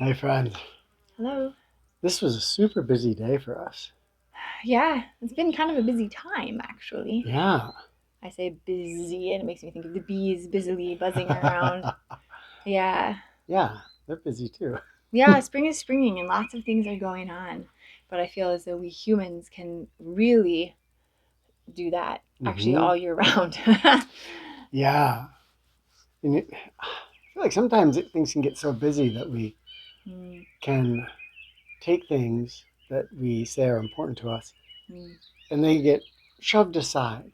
Hey, friend. Hello. This was a super busy day for us. Yeah, it's been kind of a busy time, actually. Yeah. I say busy, and it makes me think of the bees busily buzzing around. Yeah. Yeah, they're busy too. Yeah, spring is springing and lots of things are going on. But I feel as though we humans can really do that actually hmm all year round. Yeah. I feel like sometimes things can get so busy that we Mm, can take things that we say are important to us mm. and they get shoved aside.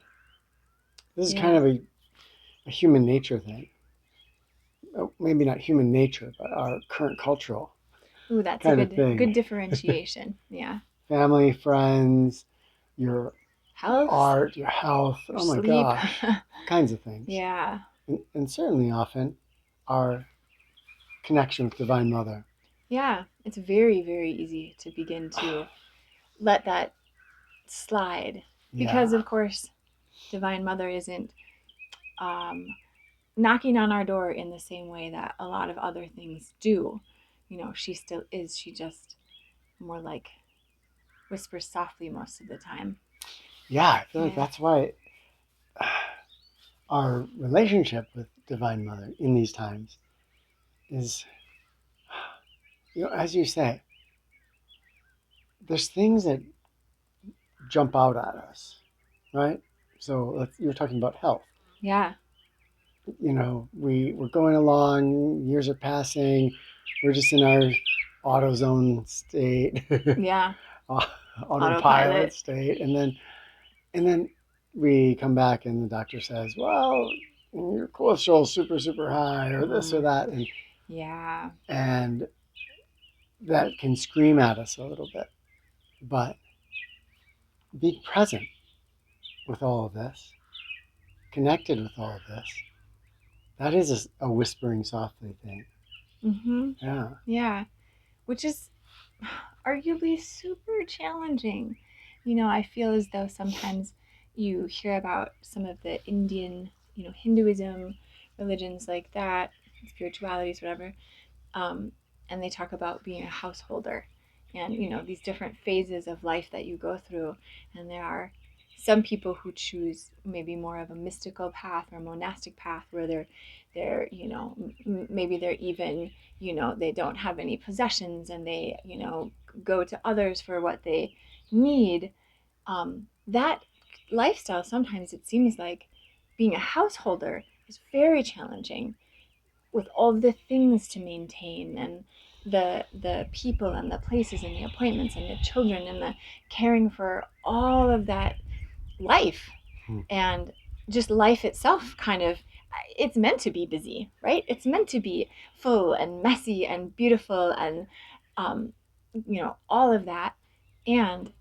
This is kind Yeah. of a human nature thing. Maybe not human nature, but our current cultural Ooh, that's a kind of good thing. differentiation. Yeah. Family, friends, your Health art, your health. or Oh my sleep. gosh, all kinds of things. Yeah. And certainly often our connection with Divine Mother. Yeah. It's very, very easy to begin to let that slide because, Yeah, of course, Divine Mother isn't um, knocking on our door in the same way that a lot of other things do. She still is. She just more like whispers softly most of the time. yeah, I feel like Yeah. that's why our relationship with Divine Mother in these times is, as you say, there's things that jump out at us, right? So you were talking about health. Yeah. We're going along, years are passing, we're just in our AutoZone state, Yeah. autopilot Autopilot. state, and then we come back and the doctor says, well, your cholesterol is super, super high, or this or Mm, that. yeah. And that can scream at us a little bit. But be present with all of this, connected with all of this. That is a whispering softly thing. Mm-hmm. Yeah. Yeah. Which is arguably super challenging. I feel as though sometimes you hear about some of the Indian, Hinduism, religions like that, spiritualities, whatever, um, and they talk about being a householder and, these different phases of life that you go through. And there are some people who choose maybe more of a mystical path or a monastic path where they're maybe they're even they don't have any possessions and they go to others for what they need. That lifestyle, sometimes it seems like being a householder is very challenging with all the things to maintain and the people and the places and the appointments and the children and the caring for all of that life. Hmm. And just life itself, kind of, it's meant to be busy, right? It's meant to be full and messy and beautiful and um, all of that. And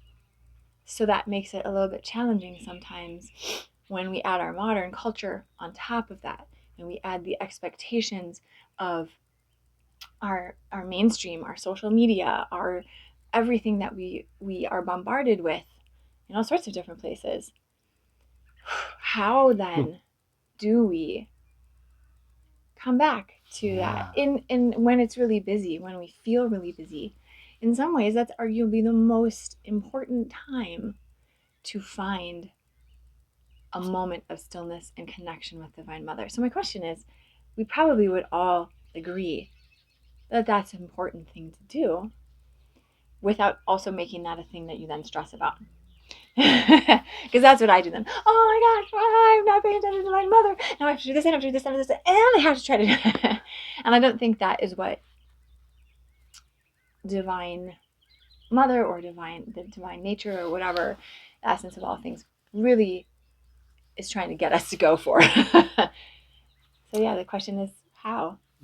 so that makes it a little bit challenging sometimes when we add our modern culture on top of that and we add the expectations of our mainstream, our social media, our everything that we are bombarded with in all sorts of different places. How then do we come back to that Yeah. in when it's really busy, when we feel really busy? In some ways, that's arguably the most important time to find a moment of stillness and connection with Divine Mother. So my question is, we probably would all agree that that's an important thing to do without also making that a thing that you then stress about. Because that's what I do then. Oh my gosh, I'm not paying attention to my mother. Now I have to do this, and I have to do this, and this, and I have to try to do it. And I don't think that is what divine mother or the divine nature or whatever the essence of all things really is trying to get us to go for. So yeah, the question is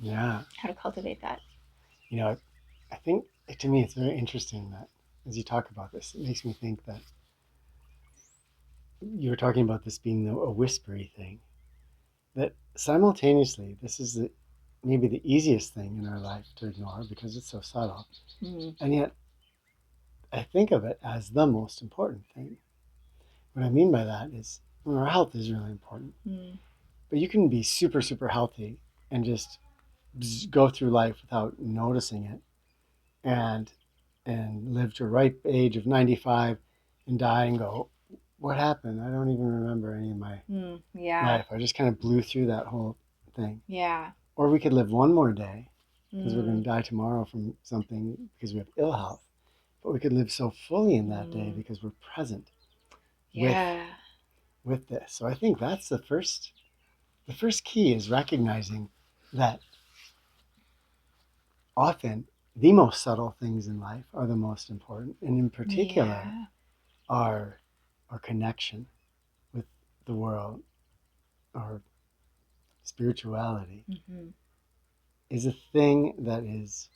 Yeah. how to cultivate that. You know, I think to me it's very interesting that as you talk about this, it makes me think that you were talking about this being a whispery thing. That simultaneously, this is maybe the easiest thing in our life to ignore because it's so subtle. Mm, And yet, I think of it as the most important thing. What I mean by that is, our health is really important. mm, But you can be super, super healthy and just go through life without noticing it. and live to a ripe age of 95 and die and go, what happened? I don't even remember any of my Yeah. life. I just kind of blew through that whole thing. Yeah. Or we could live one more day because we're going Mm. to die tomorrow from something because we have ill health. But we could live so fully in that day because we're present with Yeah. this. So I think that's the first key is recognizing that often the most subtle things in life are the most important, and in particular Yeah. our connection with the world, our spirituality Mm-hmm. is a thing that is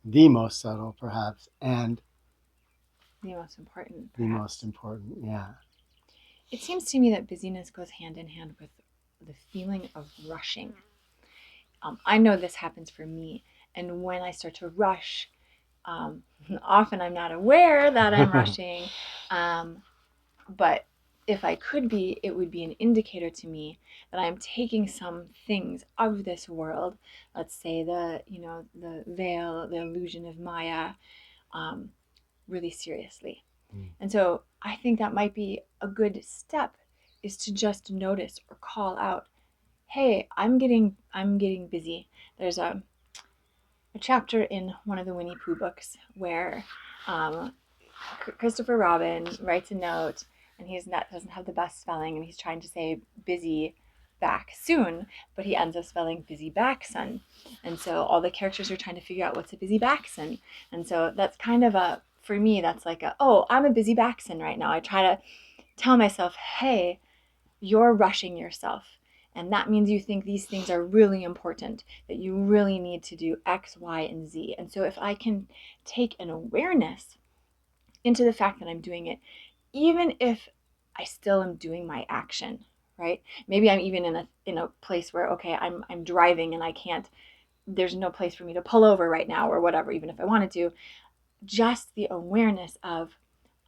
the most subtle perhaps and The most important, the most perhaps. important. Yeah. It seems to me that busyness goes hand in hand with the feeling of rushing. I know this happens for me, and when I start to rush, um, often I'm not aware that I'm rushing, um, but if I could be, it would be an indicator to me that I'm taking some things of this world. Let's say the veil, the illusion of Maya, um, really seriously. Mm. And so I think that might be a good step is to just notice or call out, hey, I'm getting busy. There's a chapter in one of the Winnie Pooh books where um, Christopher Robin writes a note, and he's not doesn't have the best spelling, and he's trying to say busy back soon, but he ends up spelling busy back son. And so all the characters are trying to figure out what's a busy back son. And so that's kind of a for me that's like oh, I'm a busy back son right now. I try to tell myself, hey, you're rushing yourself. And that means you think these things are really important, that you really need to do X, Y, and Z. And so if I can take an awareness into the fact that I'm doing it, even if I still am doing my action, right? Maybe I'm even in a place where okay, I'm driving and I can't. There's no place for me to pull over right now or whatever. Even if I wanted to, just the awareness of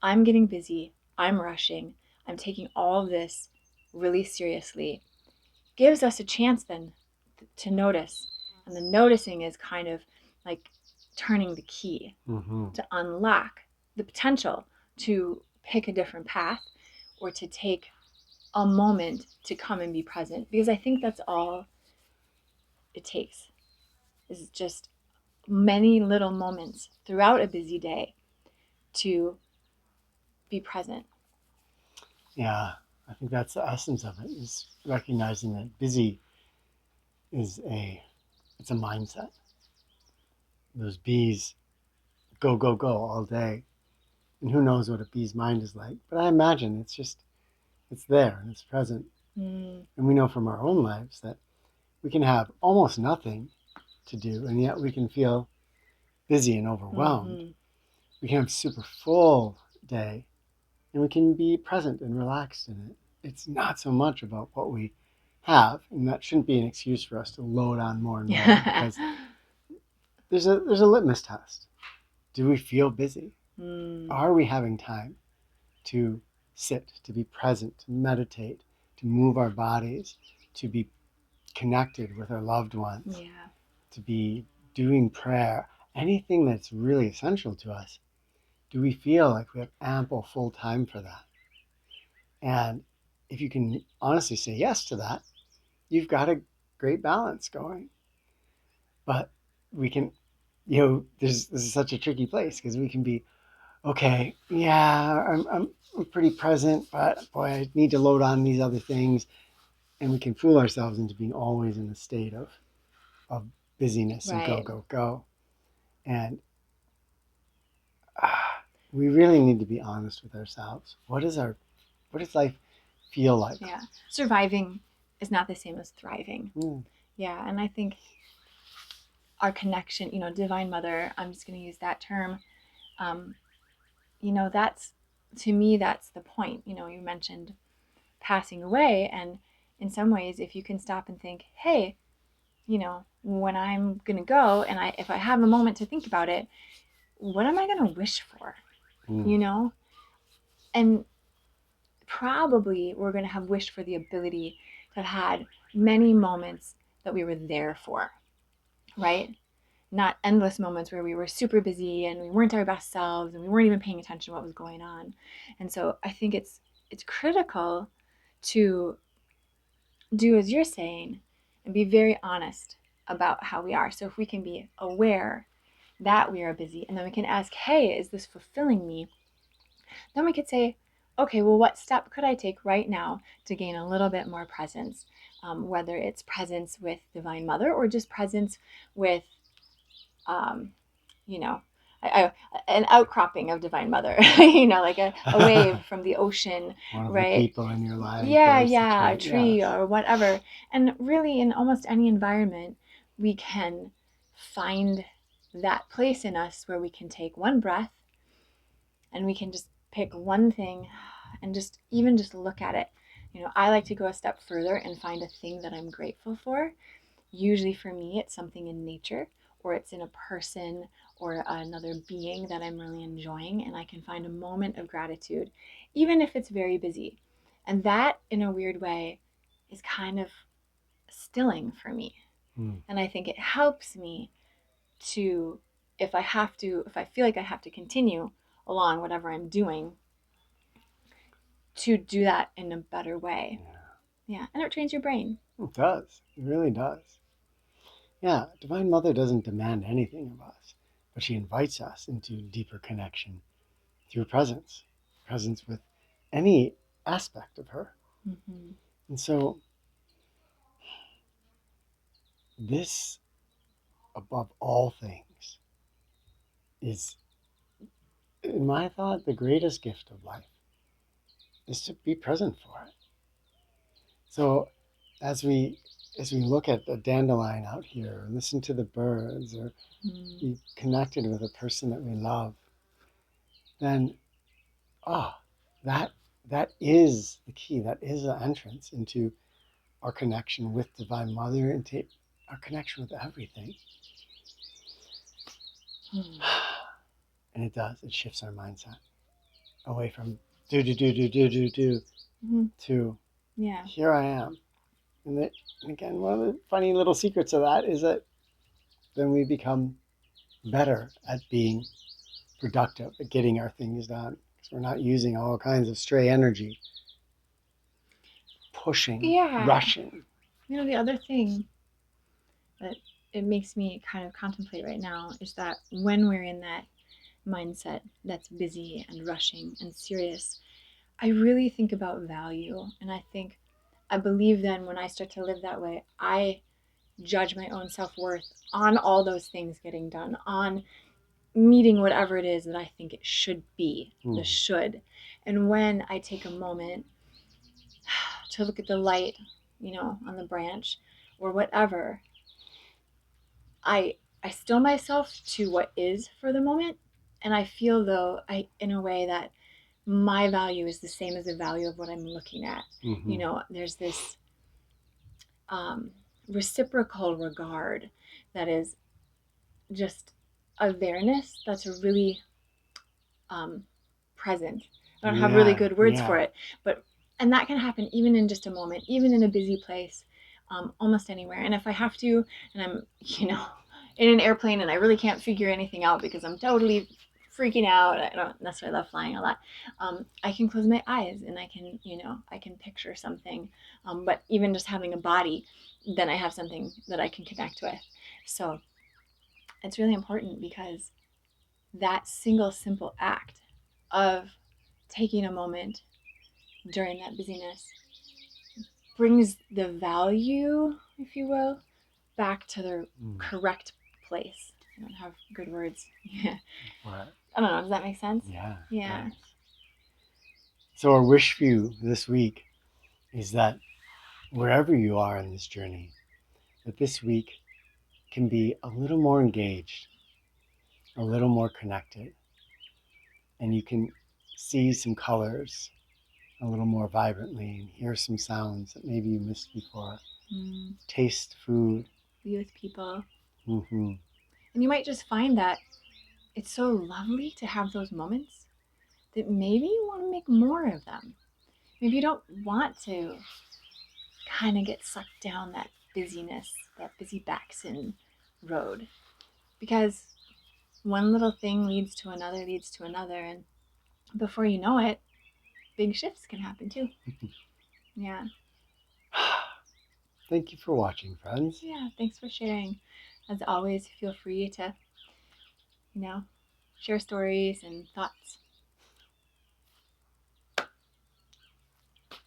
I'm getting busy, I'm rushing, I'm taking all of this really seriously gives us a chance then to notice. And the noticing is kind of like turning the key Mm-hmm. to unlock the potential to pick a different path or to take a moment to come and be present. Because I think that's all it takes is just many little moments throughout a busy day to be present. Yeah. I think that's the essence of it is recognizing that busy is it's a mindset. Those bees go, go, go all day. And who knows what a bee's mind is like. But I imagine it's there and it's present. Mm. And we know from our own lives that we can have almost nothing to do, and yet we can feel busy and overwhelmed. Mm-hmm. We can have a super full day, and we can be present and relaxed in it. It's not so much about what we have, and that shouldn't be an excuse for us to load on more and more because there's a litmus test. Do we feel busy? Mm. Are we having time to sit, to be present, to meditate, to move our bodies, to be connected with our loved ones, Yeah. to be doing prayer, anything that's really essential to us? Do we feel like we have ample full time for that? And if you can honestly say yes to that, you've got a great balance going. But we can, this is such a tricky place because we can be, okay, yeah, I'm pretty present, but boy, I need to load on these other things. And we can fool ourselves into being always in a state of busyness and go, Right. go, go. And we really need to be honest with ourselves. What does life feel like? Yeah. Surviving is not the same as thriving. Mm. Yeah. And I think our connection, Divine Mother, I'm just going to use that term. Um, that's to me, that's the point. You mentioned passing away. And in some ways, if you can stop and think, hey, when I'm going to go and if I have a moment to think about it, what am I going to wish for? Mm. You know? And probably we're going to have wished for the ability to have had many moments that we were there for, right? not endless moments where we were super busy and we weren't our best selves and we weren't even paying attention to what was going on. And so I think it's critical to do as you're saying and be very honest about how we are. So if we can be aware that we are busy and then we can ask, hey, is this fulfilling me? Then we could say, okay, well, what step could I take right now to gain a little bit more presence? Whether it's presence with Divine Mother or just presence with, um, you know, an outcropping of Divine Mother, like a wave from the ocean, One of right? the people in your life. Yeah, a tree yes. or whatever. And really, in almost any environment, we can find that place in us where we can take one breath and we can just pick one thing and just even just look at it. I like to go a step further and find a thing that I'm grateful for. Usually for me, it's something in nature or it's in a person or another being that I'm really enjoying, and I can find a moment of gratitude, even if it's very busy. And that, in a weird way, is kind of stilling for me. And I think it helps me to, if I feel like I have to continue along whatever I'm doing, to do that in a better way. Yeah. And it trains your brain. It does. It really does. Yeah, Divine Mother doesn't demand anything of us, but she invites us into deeper connection through presence with any aspect of her. Mm-hmm. And so, this, above all things, is, in my thought, the greatest gift of life is to be present for it. So, as we look at the dandelion out here, or listen to the birds, or be connected with a person that we love, then that is the key. That is the entrance into our connection with Divine Mother, into our connection with everything. And it does. It shifts our mindset away from do to here I am. And again, one of the funny little secrets of that is that then we become better at being productive, at getting our things done, because we're not using all kinds of stray energy, pushing, rushing. The other thing that it makes me kind of contemplate right now is that when we're in that mindset that's busy and rushing and serious, I really think about value. And I believe then when I start to live that way, I judge my own self-worth on all those things getting done, on meeting whatever it is that I think it should be, the should. And when I take a moment to look at the light, on the branch or whatever, I still myself to what is for the moment. And I feel though in a way that my value is the same as the value of what I'm looking at. There's this reciprocal regard that is just awareness that's really present. I don't have really good words for it, and that can happen even in just a moment, even in a busy place, almost anywhere. And if I have to, and I'm, in an airplane and I really can't figure anything out because I'm totally freaking out. I don't necessarily love flying a lot. I can close my eyes and I can picture something. But even just having a body, then I have something that I can connect with. So it's really important because that single simple act of taking a moment during that busyness brings the value, if you will, back to the correct place. I don't have good words. Yeah. Right. I don't know. Does that make sense? Yeah. Yeah. Right. So our wish for you this week is that wherever you are in this journey, that this week can be a little more engaged, a little more connected, and you can see some colors a little more vibrantly and hear some sounds that maybe you missed before. Taste food. Be with people. Mm-hmm. And you might just find that it's so lovely to have those moments that maybe you want to make more of them. Maybe you don't want to kind of get sucked down that busyness, that busy backsin road. because one little thing leads to another, and before you know it, big shifts can happen too. Yeah. Thank you for watching, friends. Yeah, thanks for sharing. As always, feel free to, you know, share stories and thoughts.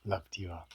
Love to you all.